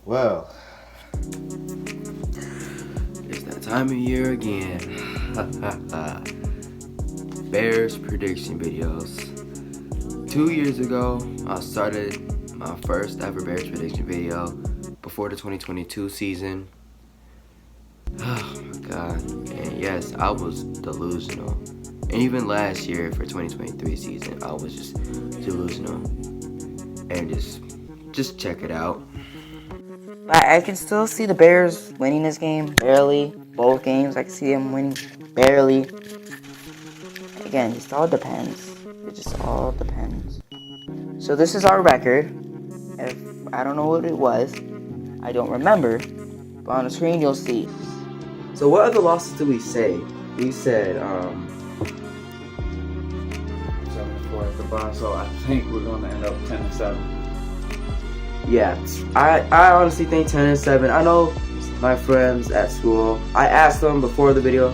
Well, it's that time of year again. Bears prediction videos. 2 years ago, I started my first ever Bears prediction video before the 2022 season. Oh my god. And yes, I was delusional. And even last year for 2023 season, I was just delusional. And just check it out. I can still see the Bears winning this game, barely. Both games, I can see them winning, barely. Again, it just all depends. It just all depends. So this is our record. If I don't know what it was, I don't remember, but on the screen you'll see. So what other losses did we say? We said 7-4 at the bottom, so I think we're going to end up 10-7. yeah, I honestly think 10-7. I know my friends at school, I asked them before this video,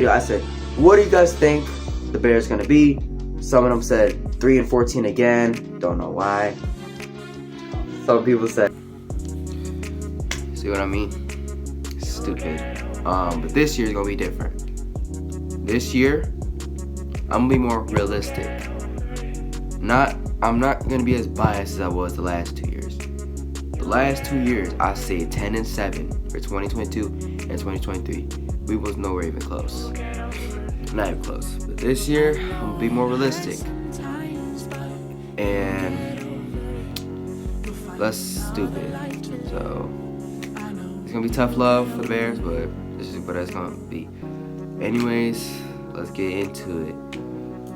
I said, what do you guys think the Bears gonna be? Some of them said 3-14 again, don't know why. Some people said, see what I mean? Stupid. But this year's gonna be different. This year, I'm gonna be more realistic. I'm not gonna be as biased as I was the last 2 years. The last 2 years, I say 10-7 for 2022 and 2023. We was nowhere even close. Not even close. But this year, I'm gonna be more realistic. And less stupid. So it's gonna be tough love for the Bears, but this is what it's gonna be. Anyways, let's get into it.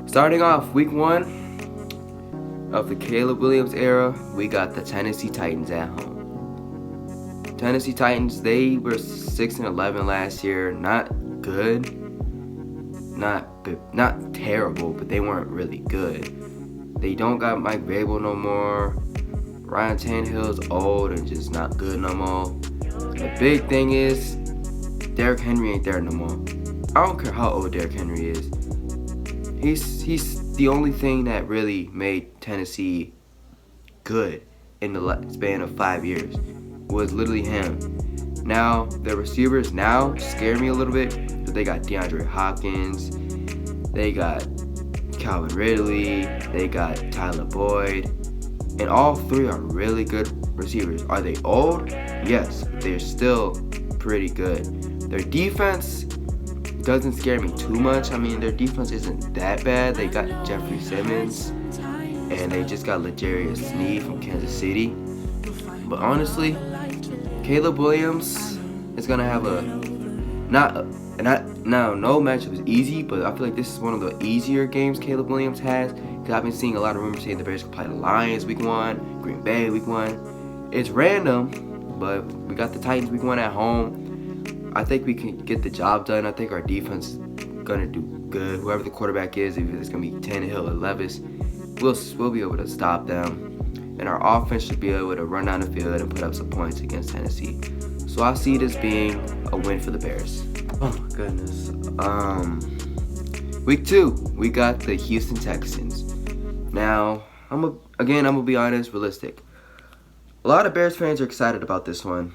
Starting off week 1 of the Caleb Williams era, we got the Tennessee Titans at home. Tennessee Titans, they were 6-11 last year. Not good, not terrible, but they weren't really good. They don't got Mike Vrabel no more. Ryan Tannehill's old and just not good no more. The big thing is Derrick Henry ain't there no more. I don't care how old Derrick Henry is. He's the only thing that really made Tennessee good in the span of 5 years was literally him. Now, the receivers now scare me a little bit, but they got DeAndre Hopkins, they got Calvin Ridley, they got Tyler Boyd, and all three are really good receivers. Are they old? Yes, but they're still pretty good. Their defense doesn't scare me too much. I mean, their defense isn't that bad. They got Jeffrey Simmons, and they just got L'Jarius Sneed from Kansas City. But honestly, Caleb Williams is gonna have no matchup is easy, but I feel like this is one of the easier games Caleb Williams has, because I've been seeing a lot of rumors saying the Bears could play the Lions week 1, Green Bay week 1. It's random, but we got the Titans week 1 at home. I think we can get the job done. I think our defense is gonna do good. Whoever the quarterback is, if it's gonna be Tannehill or Levis, we'll be able to stop them. And our offense should be able to run down the field and put up some points against Tennessee. So I see this being a win for the Bears. Oh my goodness. Week 2, we got the Houston Texans. Now, I'm gonna be honest, realistic. A lot of Bears fans are excited about this one.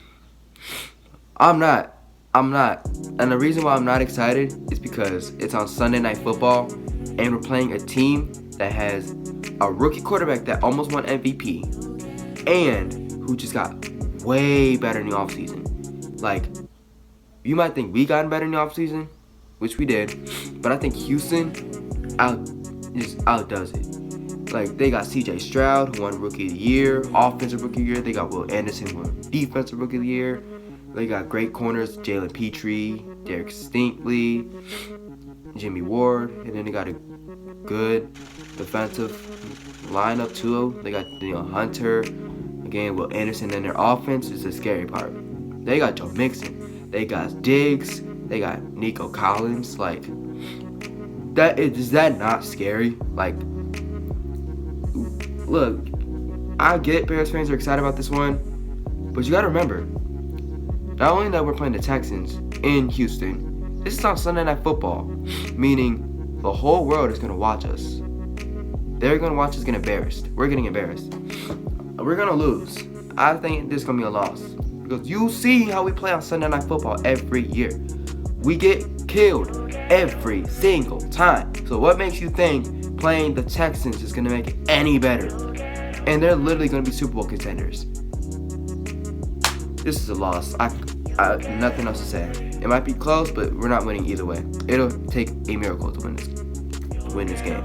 I'm not. And the reason why I'm not excited is because it's on Sunday Night Football, and we're playing a team that has a rookie quarterback that almost won MVP, and who just got way better in the offseason. Like, you might think we gotten better in the offseason, which we did, but I think Houston outdoes it. Like, they got CJ Stroud, who won Rookie of the Year, Offensive Rookie of the Year. They got Will Anderson, who won Defensive Rookie of the Year. They got great corners, Jalen Petrie, Derek Stingley, Jimmy Ward, and then they got a good defensive lineup too. They got Hunter, again, Will Anderson, and their offense is the scary part. They got Joe Mixon, they got Diggs, they got Nico Collins. Like, is that not scary? Like, look, I get Bears fans are excited about this one, but you gotta remember, not only that we're playing the Texans in Houston, this is on Sunday Night Football, meaning the whole world is gonna watch us. They're gonna watch us get embarrassed. We're getting embarrassed. We're gonna lose. I think this is gonna be a loss because you see how we play on Sunday Night Football every year. We get killed every single time. So what makes you think playing the Texans is gonna make it any better? And they're literally gonna be Super Bowl contenders. This is a loss. I nothing else to say. It might be close, but we're not winning either way. It'll take a miracle to win this game.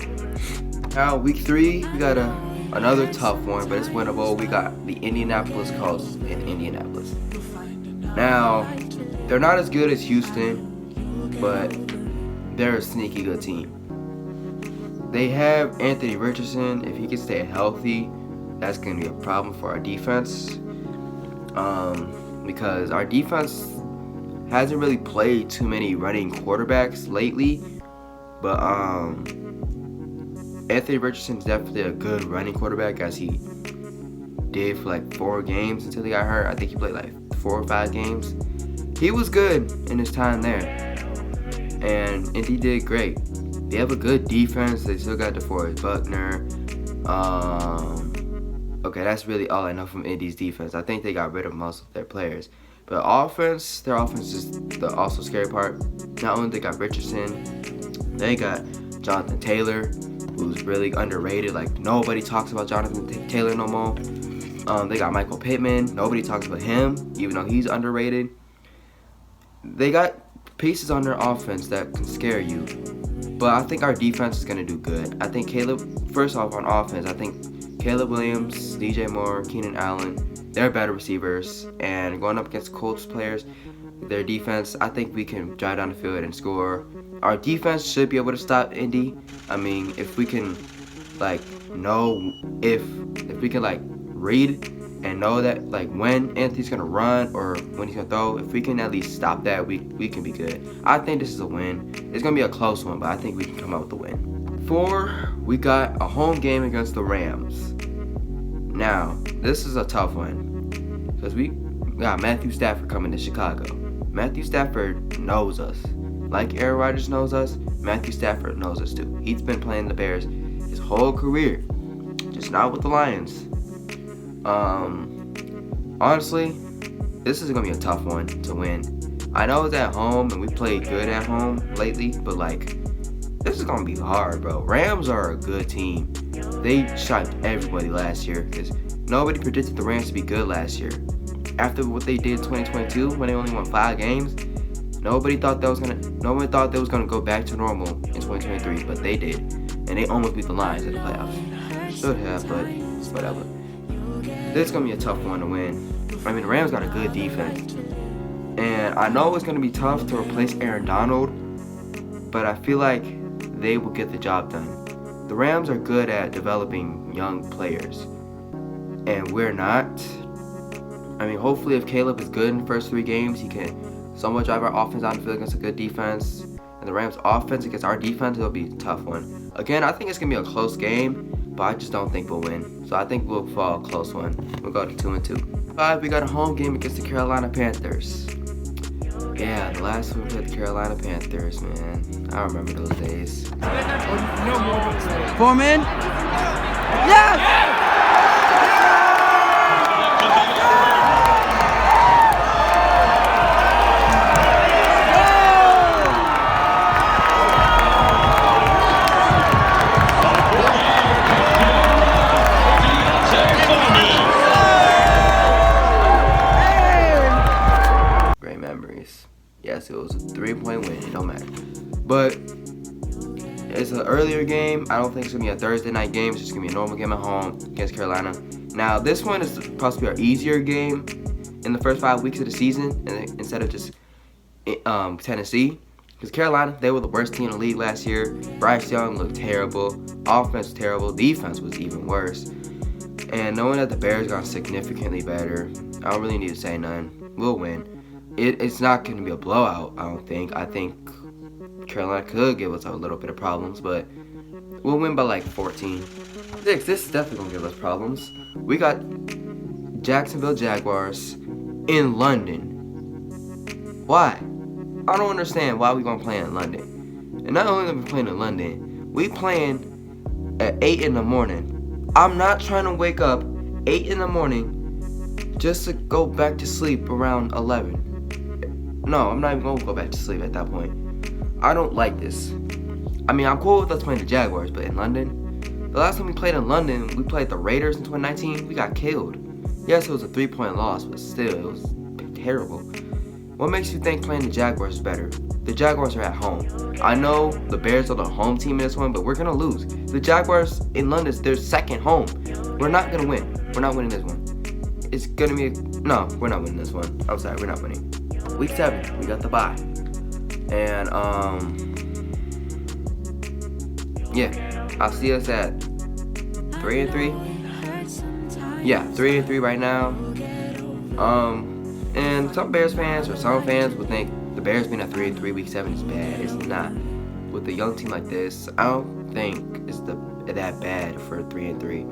Now, week 3, we got another tough one, but it's winnable. We got the Indianapolis Colts in Indianapolis. Now, they're not as good as Houston, but they're a sneaky good team. They have Anthony Richardson. If he can stay healthy, that's going to be a problem for our defense. Because our defense hasn't really played too many running quarterbacks lately, but Anthony Richardson's definitely a good running quarterback, as he did for like 4 games until he got hurt. I think he played like 4 or 5 games. He was good in his time there, and Indy did great. They have a good defense. They still got DeForest Buckner. Okay, that's really all I know from Indy's defense. I think they got rid of most of their players. But offense, their offense is the also scary part. Not only they got Richardson, they got Jonathan Taylor, who's really underrated. Like, nobody talks about Jonathan Taylor no more. They got Michael Pittman. Nobody talks about him, even though he's underrated. They got pieces on their offense that can scare you. But I think our defense is going to do good. I think first off on offense, I think Caleb Williams, DJ Moore, Keenan Allen, they're better receivers. And going up against Colts players, their defense, I think we can drive down the field and score. Our defense should be able to stop Indy. I mean, if we can, like, know if we can, like, read and know that, like, when Anthony's going to run or when he's going to throw, if we can at least stop that, we can be good. I think this is a win. It's going to be a close one, but I think we can come out with a win. 4, we got a home game against the Rams. Now, this is a tough one because we got Matthew Stafford coming to Chicago. Matthew Stafford knows us. Like Aaron Rodgers knows us, Matthew Stafford knows us too. He's been playing the Bears his whole career, just not with the Lions. Honestly, this is going to be a tough one to win. I know it's at home and we played good at home lately, but like, this is going to be hard, bro. Rams are a good team. They shocked everybody last year because nobody predicted the Rams to be good last year. After what they did in 2022, when they only won 5 games, nobody thought they was gonna go back to normal in 2023, but they did, and they almost beat the Lions in the playoffs. Should have, but whatever. This is gonna be a tough one to win. I mean, the Rams got a good defense, and I know it's gonna be tough to replace Aaron Donald, but I feel like they will get the job done. The Rams are good at developing young players, and we're not. I mean, hopefully if Caleb is good in the first 3 games, he can somewhat drive our offense out the field against a good defense. And the Rams' offense against our defense, it'll be a tough one. Again, I think it's going to be a close game, but I just don't think we'll win. So I think we'll fall a close one. We'll go to 2-2. 5, we got a home game against the Carolina Panthers. Yeah, the last one we played the Carolina Panthers, man. I remember those days. Foreman? Yes! Yes, it was a 3-point win. It don't matter. But it's an earlier game. I don't think it's going to be a Thursday night game. It's just going to be a normal game at home against Carolina. Now, this one is possibly our easier game in the first 5 weeks of the season instead of just Tennessee. Because Carolina, they were the worst team in the league last year. Bryce Young looked terrible. Offense was terrible. Defense was even worse. And knowing that the Bears got significantly better, I don't really need to say none. We'll win. It's not going to be a blowout, I don't think. I think Carolina could give us a little bit of problems, but we'll win by like 14. 6, this is definitely going to give us problems. We got Jacksonville Jaguars in London. Why? I don't understand why we're going to play in London. And not only are we playing in London, we playing at 8 in the morning. I'm not trying to wake up 8 in the morning just to go back to sleep around 11. No, I'm not even gonna go back to sleep at that point. I don't like this. I mean, I'm cool with us playing the Jaguars, but in London, the last time we played in London, we played the Raiders in 2019. We got killed. Yes, it was a 3-point loss, but still, it was terrible. What makes you think playing the Jaguars is better? The Jaguars are at home. I know the Bears are the home team in this one, but we're gonna lose. The Jaguars in London is their second home. We're not gonna win. We're not winning this one. It's gonna be no, we're not winning this one. I'm sorry, we're not winning. Week 7, we got the bye. And yeah, I'll see us at 3-3. Yeah, 3-3 right now. And some Bears fans or some fans would think the Bears being at 3-3 week 7 is bad. It's not. With a young team like this, I don't think it's that bad for 3-3.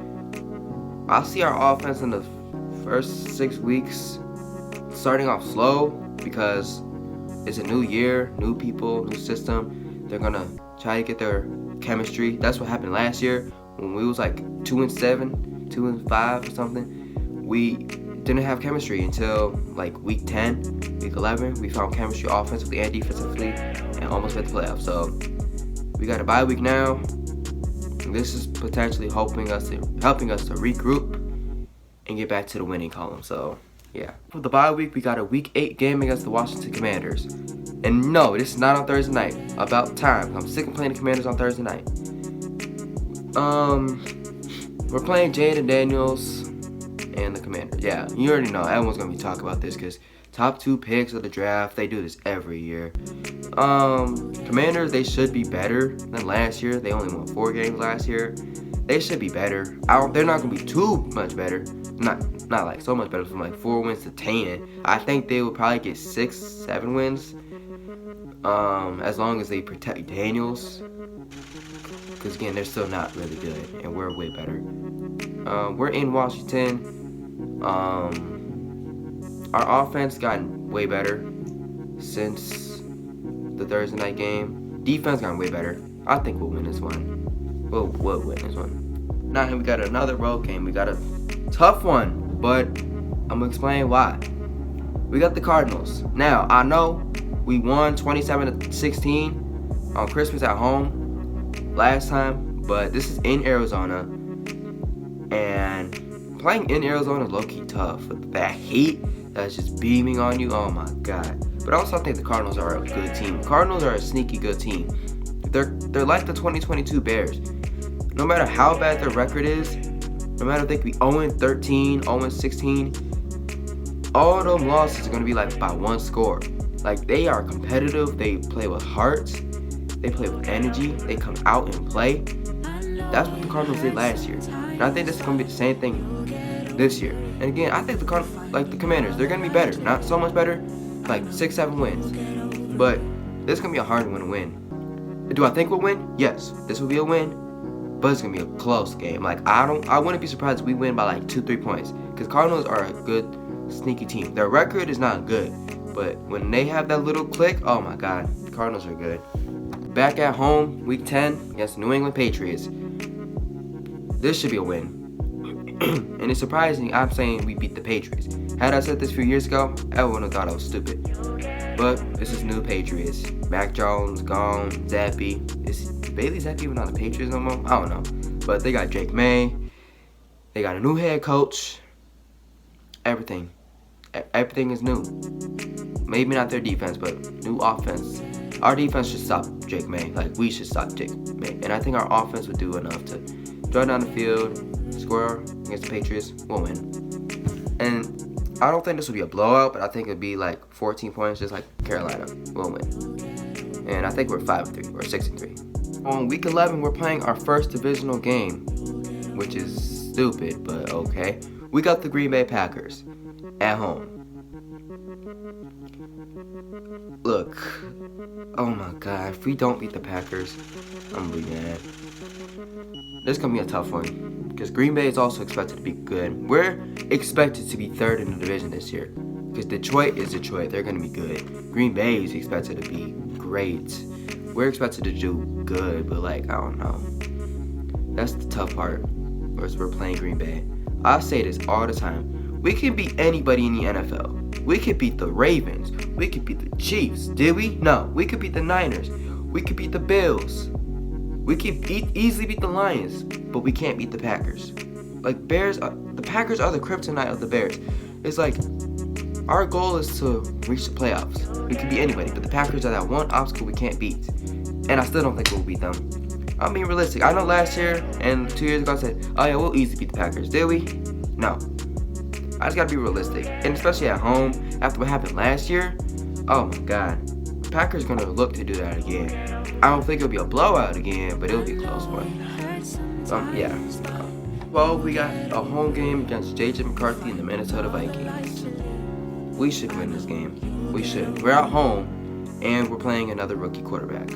I'll see our offense in the first 6 weeks starting off slow because it's a new year, new people, new system. They're gonna try to get their chemistry. That's what happened last year when we was like 2-7, 2-5 or something. We didn't have chemistry until like week 10, week 11. We found chemistry offensively and defensively and almost made the playoffs. So we got a bye week now. This is potentially helping us to regroup and get back to the winning column. So yeah. For the bye week, we got a week 8 game against the Washington Commanders. And no, this is not on Thursday night. About time. I'm sick of playing the Commanders on Thursday night. We're playing Jaden Daniels and the Commanders. Yeah, you already know. Everyone's going to be talking about this because top 2 picks of the draft, they do this every year. Commanders, they should be better than last year. They only won 4 games last year. They should be better. They're not going to be too much better. Not like so much better, from like 4 wins to 10. I think they will probably get 6-7 wins. As long as they protect Daniels. Because again, they're still not really good. And we're way better. We're in Washington. Our offense gotten way better since the Thursday night game. Defense gotten way better. I think we'll win this one. We'll win this one. Now we got another road game. We got a tough one, but I'm gonna explain why. We got the Cardinals. Now I know we won 27-16 on Christmas at home last time, but this is in Arizona, and playing in Arizona is low-key tough with that heat that's just beaming on you. Oh my god. But I also think the Cardinals are a good team. Cardinals are a sneaky good team. They're like the 2022 Bears. No matter how bad their record is, no matter if they could be 0-13, 0-16, all of them losses are going to be like by 1 score. Like, they are competitive. They play with hearts. They play with energy. They come out and play. That's what the Cardinals did last year. And I think this is going to be the same thing this year. And again, I think the Commanders, they're going to be better. Not so much better, like 6-7 wins. But this is going to be a hard one to win. Do I think we'll win? Yes. This will be a win. But it's going to be a close game. Like, I wouldn't be surprised if we win by like 2-3 points. Because Cardinals are a good, sneaky team. Their record is not good. But when they have that little click, oh my god, the Cardinals are good. Back at home, week 10 against the New England Patriots. This should be a win. And it's surprising I'm saying we beat the Patriots. Had I said this a few years ago, everyone would have thought I was stupid. But this is new Patriots. Mac Jones gone, Zappy. Is Bailey Zappy even on the Patriots no more? I don't know. But they got Drake May. They got a new head coach. Everything. Everything is new. Maybe not their defense, but new offense. Our defense should stop Drake May. Like, we should stop Drake May. And I think our offense would do enough to drive down the field, score against the Patriots. We'll win. And I don't think this will be a blowout, but I think it'll be like 14 points, just like Carolina. We'll win. And I think we're 5-3 or 6-3. On week 11, we're playing our first divisional game, which is stupid, but okay. We got the Green Bay Packers at home. Look, oh my god, if we don't beat the Packers, I'm gonna be mad. This is gonna be a tough one, because Green Bay is also expected to be good. We're expected to be 3rd in the division this year, because Detroit is Detroit. They're gonna be good. Green Bay is expected to be great. We're expected to do good, but like, I don't know. That's the tough part, whereas we're playing Green Bay. I say this all the time. We can beat anybody in the NFL. We could beat the Ravens. We could beat the Chiefs. Did we? No. We could beat the Niners. We could beat the Bills. We could easily beat the Lions, but we can't beat the Packers. Like, the Packers are the kryptonite of the Bears. It's like, our goal is to reach the playoffs. We can beat anybody, but the Packers are that one obstacle we can't beat. And I still don't think we'll beat them. I'm being realistic. I know last year and 2 years ago I said, oh yeah, we'll easily beat the Packers. Did we? No. I just gotta be realistic. And especially at home, after what happened last year, oh my god. The Packers gonna look to do that again. I don't think it'll be a blowout again, but it'll be a close one. Yeah. Well, we got a home game against J.J. McCarthy and the Minnesota Vikings. We should win this game. We should. We're at home, and we're playing another rookie quarterback.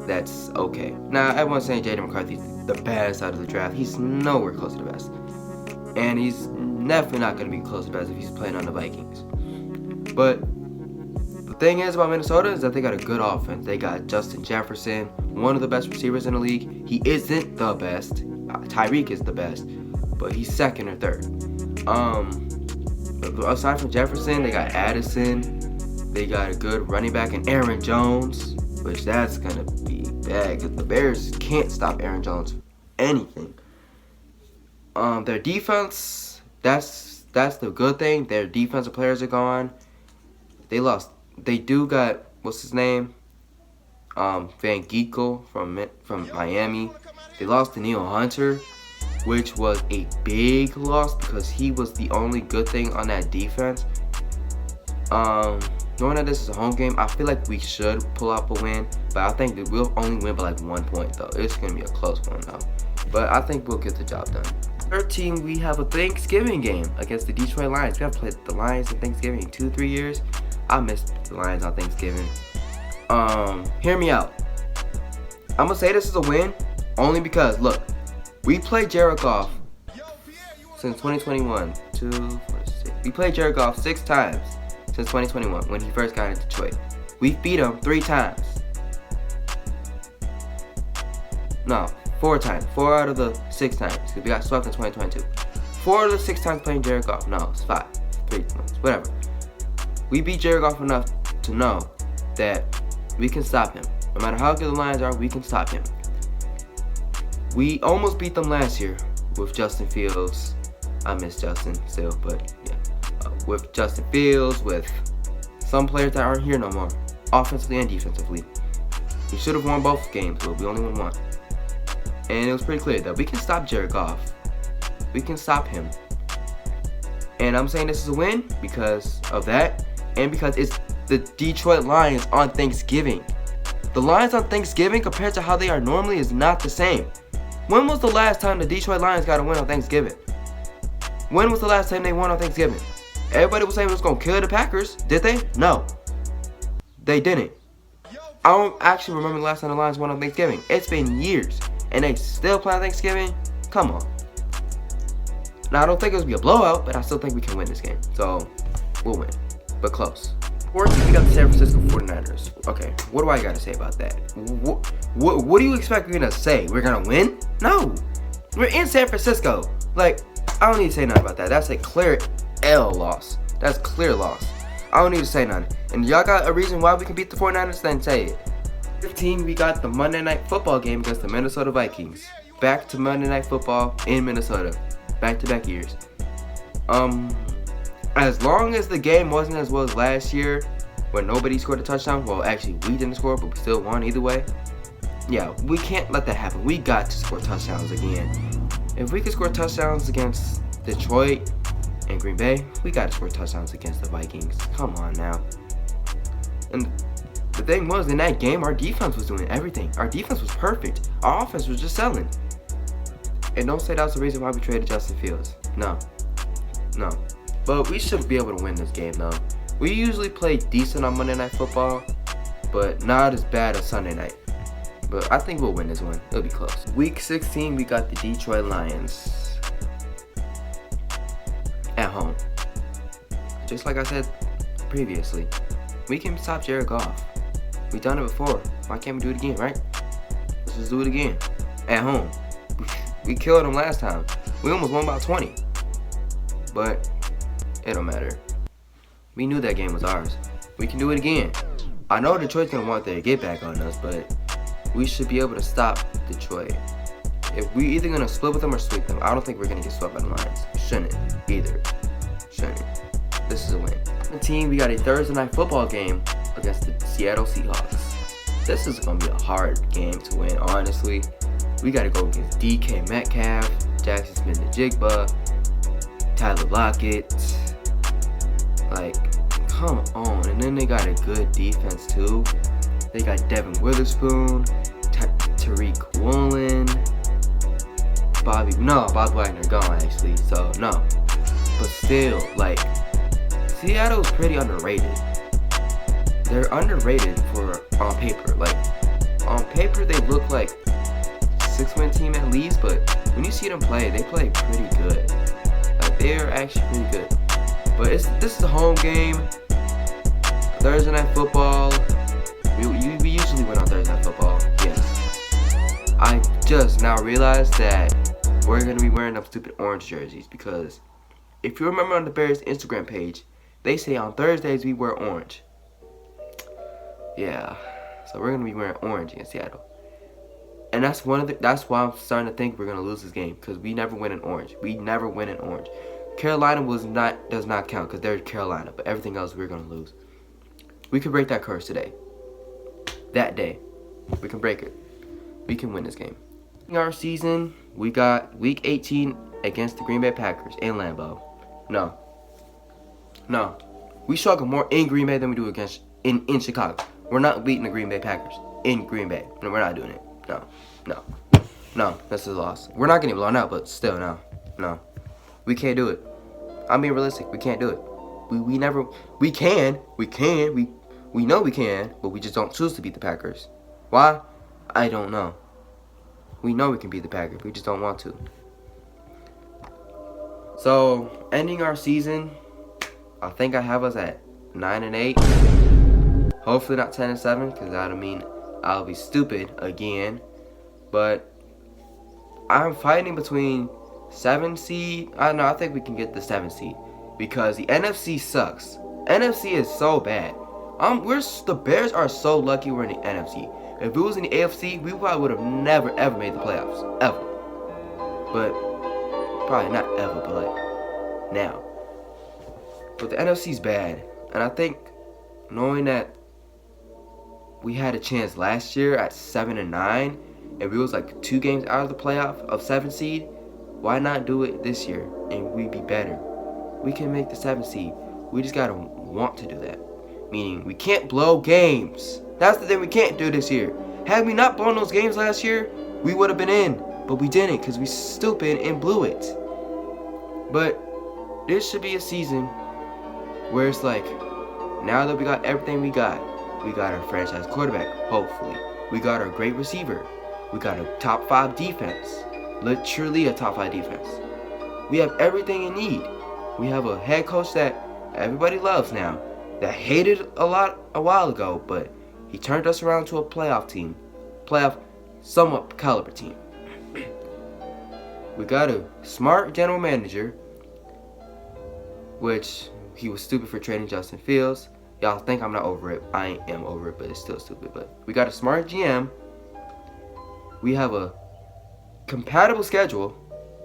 That's okay. Now, everyone's saying J.J. McCarthy's the best out of the draft. He's nowhere close to the best. And he's definitely not going to be close to the best if he's playing on the Vikings. But the thing is about Minnesota is that they got a good offense. They got Justin Jefferson, one of the best receivers in the league. He isn't the best. Tyreek is the best, but he's second or third. But aside from Jefferson, they got Addison. They got a good running back in Aaron Jones, which that's gonna be bad because the Bears can't stop Aaron Jones for anything. Their defense, that's the good thing. Their defensive players are gone. They lost. They do got, what's his name? Van Ginkel from Miami. They lost to Neil Hunter, which was a big loss because he was the only good thing on that defense. Knowing that this is a home game, I feel like we should pull out a win, but I think that we'll only win by like 1 point though. It's gonna be a close one though, but I think we'll get the job done. 13, we have a Thanksgiving game against the Detroit Lions. We haven't played the Lions in Thanksgiving in 2-3 years. I missed the Lions on Thanksgiving. Hear me out. I'm gonna say this is a win only because look, we played Jared Goff since 2021. 2, 4, 6. We played Jared Goff 6 times since 2021 when he first got in Detroit. We beat him 3 times. No, 4 times. 4 out of the 6 times because we got swept in 2022. 4 out of the 6 times playing Jared Goff. No, it's 5, 3 months, whatever. We beat Jared Goff enough to know that we can stop him. No matter how good the Lions are, we can stop him. We almost beat them last year with Justin Fields. I miss Justin still, but yeah. With Justin Fields, with some players that aren't here no more, offensively and defensively. We should have won both games, but we only won 1. And it was pretty clear that we can stop Jared Goff. We can stop him. And I'm saying this is a win because of that, and because it's the Detroit Lions on Thanksgiving. The Lions on Thanksgiving compared to how they are normally is not the same. When was the last time the Detroit Lions got a win on Thanksgiving? When was the last time they won on Thanksgiving? Everybody was saying it was going to kill the Packers. Did they? No. They didn't. I don't actually remember the last time the Lions won on Thanksgiving. It's been years. And they still play on Thanksgiving? Come on. Now, I don't think it will be a blowout, but I still think we can win this game. So, we'll win. But close. 14, we got the San Francisco 49ers. Okay, what do I got to say about that? What do you expect we're going to say? We're going to win? No. We're in San Francisco. Like, I don't need to say nothing about that. That's a clear L loss. That's clear loss. I don't need to say nothing. And y'all got a reason why we can beat the 49ers? Then say it. 15, we got the Monday Night Football game against the Minnesota Vikings. Back to Monday Night Football in Minnesota. Back-to-back years. As long as the game wasn't as well as last year, when nobody scored a touchdown, well, actually, we didn't score, but we still won either way. Yeah, we can't let that happen. We got to score touchdowns again. If we could score touchdowns against Detroit and Green Bay, we got to score touchdowns against the Vikings. Come on now. And the thing was, in that game, our defense was doing everything. Our defense was perfect. Our offense was just selling. And don't say that's the reason why we traded Justin Fields. No. But we should be able to win this game, though. We usually play decent on Monday Night Football, but not as bad as Sunday night. But I think we'll win this one. It'll be close. Week 16, we got the Detroit Lions at home. Just like I said previously, we can stop Jared Goff. We've done it before. Why can't we do it again, right? Let's just do it again. At home. We killed them last time. We almost won by 20. but it don't matter. We knew that game was ours. We can do it again. I know Detroit's gonna want their get back on us, but we should be able to stop Detroit. If we either gonna split with them or sweep them, I don't think we're gonna get swept by the Lions. Shouldn't either. Shouldn't. This is a win. The team, we got a Thursday night football game against the Seattle Seahawks. This is gonna be a hard game to win, honestly. We gotta go against DK Metcalf, Jackson Smith-Njigba, Tyler Lockett. Like, come on. And then they got a good defense too. They got Devin Witherspoon, Tariq Woolen, Bobby Wagner gone actually, so no. But still, like, Seattle's pretty underrated. They're underrated on paper. Like, on paper they look like 6-win team at least, but when you see them play, they play pretty good. Like, they're actually pretty good. But this is a home game. Thursday night football. We usually win on Thursday night football. Yes. I just now realized that we're gonna be wearing them stupid orange jerseys, because if you remember on the Bears Instagram page, they say on Thursdays we wear orange. Yeah. So we're gonna be wearing orange against Seattle. And that's why I'm starting to think we're gonna lose this game, because we never win in orange. We never win in orange. Carolina does not count because they're Carolina, but everything else we're gonna lose. We can break that curse today. That day, we can break it. We can win this game. In our season, we got Week 18 against the Green Bay Packers in Lambeau. No, we struggle more in Green Bay than we do against in Chicago. We're not beating the Green Bay Packers in Green Bay. No, we're not doing it. No, this is a loss. We're not getting blown out, but still, no. We can't do it. I'm being realistic. We can't do it. We can. We know we can, but we just don't choose to beat the Packers. Why? I don't know. We know we can beat the Packers. We just don't want to. So, ending our season, I think I have us at 9-8. Hopefully not 10-7, because that'll mean I'll be stupid again. But I'm fighting between 7 seed. I think we can get the 7 seed, because the NFC sucks. NFC is so bad. The Bears are so lucky we're in the NFC. If it was in the AFC, we probably would have never ever made the playoffs, ever. But probably not ever, but like now. But the NFC's bad, and I think knowing that we had a chance last year at 7-9, and we was like 2 games out of the playoff of 7 seed. Why not do it this year and we'd be better? We can make the 7 seed. We just gotta want to do that. Meaning we can't blow games. That's the thing we can't do this year. Had we not blown those games last year, we would have been in. But we didn't, because we stupid and blew it. But this should be a season where it's like, now that we got everything we got our franchise quarterback, hopefully. We got our great receiver. We got a top 5 defense. Literally a top 5 defense. We have everything you need. We have a head coach that everybody loves now, that hated a while ago, but he turned us around to a playoff somewhat caliber team. We got a smart general manager, which he was stupid for trading Justin Fields. Y'all think I'm not over it. I am over it, but it's still stupid. But we got a smart GM. We have a compatible schedule.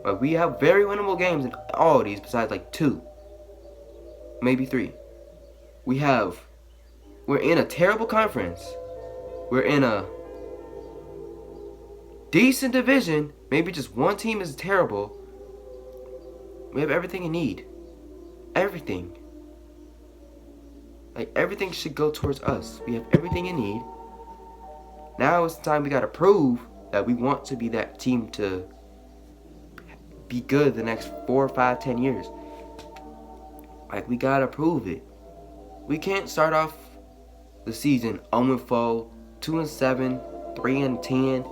But we have very winnable games in all of these besides like 2. Maybe 3. We're in a terrible conference. We're in a decent division. Maybe just one team is terrible. We have everything you need. Everything. Like, everything should go towards us. We have everything you need. Now it's time we gotta prove that we want to be that team to be good the next 4, 5, 10 years. Like, we gotta prove it. We can't start off the season 0-4, 2-7, 3-10.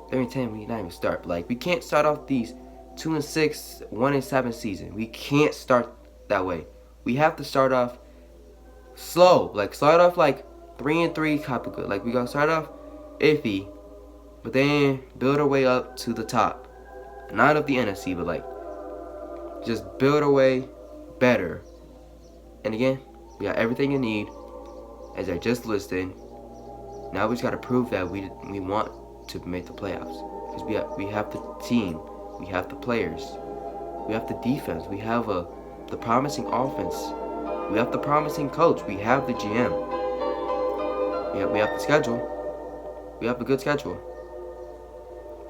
3-10, we not even start. But like, we can't start off these 2-6, 1-7 season. We can't start that way. We have to start off slow. Like, start off like 3-3, copy good. Like, we gotta start off iffy, but then build our way up to the top. Not of the NFC, but like just build our way better. And again, we got everything you need, as I just listed. Now we just got to prove that we want to make the playoffs. Because we have the team, we have the players, we have the defense, we have the promising offense, we have the promising coach, we have the GM, we have the schedule, we have a good schedule,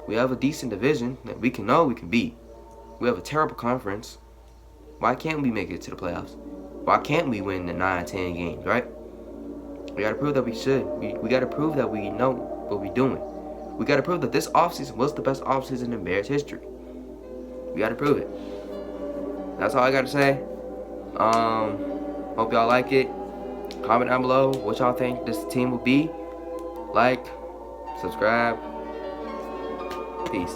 we have a decent division that we can beat. We have a terrible conference. Why can't we make it to the playoffs? Why can't we win the 9-10 games, right? We gotta prove that we should. We gotta prove that we know what we're doing. We gotta prove that this offseason was the best offseason in Bears history. We gotta prove it. That's all I gotta say. Hope y'all like it. Comment down below what y'all think this team will be. Like, subscribe. Peace.